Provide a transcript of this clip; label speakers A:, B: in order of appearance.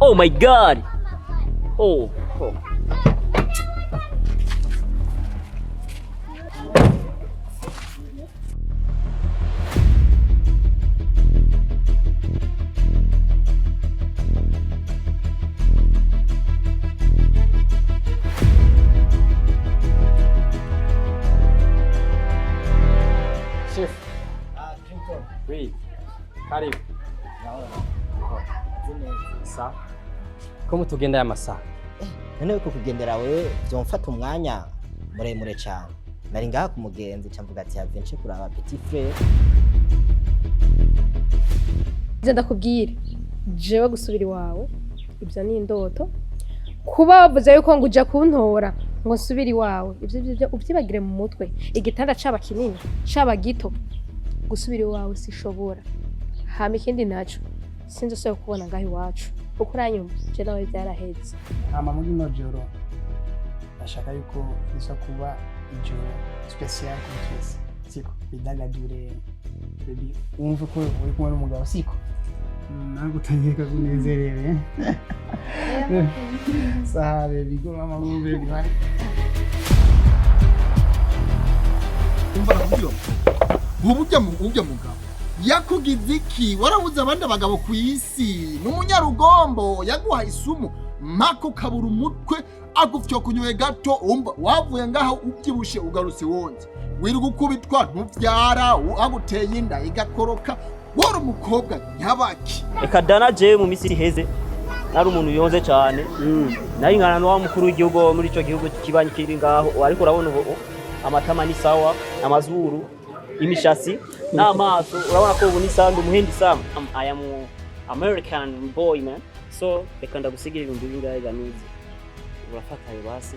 A: Oh my god. Oh.
B: Chef. Oui. Karibu. Sa. Ko mutugenda y'amasaha.
C: None uko kugendera wewe vyomfata umwanya muremure cyane. Nari ngaha ku mugenzi camvuga ati have nce kuraba petit frère.
D: Ndakubwira jewe gusubira iwawe ibyo ni indoto kuba wavuze yuko ngo uja kuntora ngo nsubira iwawe ibyo ubyibagire mu mutwe igitanda caba kinini caba gito gusubira iwawe sishobora hama ikindi naco sinzi so kubona ngaho iwacu uko uranyumva je nawe byaraheze
E: hama muri no joro ashaka yuko biza kuba ijoro special kuri twese siko bidagadure baby umva ko uri kumwe n'umugabo siko nagutegeka kunezerewe sabe bigoma amagube bari
F: umva nakubyo ubujya mugabo yakugize iki warabuze abandi abagabo ku isi n'umunyarugombo yaguha isumu mako kabura umutwe agufyo kunyoye gato umva wavuye ngaho ubyibushe ugarutse wonze wiri gukubitwa ntuvyara aguteye inda igakoroka wari umukobwa nyabaki
A: Eka dana je mu misiri heze nari umuntu yonze cyane nari ngana no mukuru w'igihugu muri ico gihugu kibanyi kiri ngaho ariko urabona ubu amatama ni sawa amazuru imishasi n'amaso urabona ko ubu ni sandu muhindi sam I am American boy man so reka ndagusigira ibintu bingahe ganizi urafata yo basi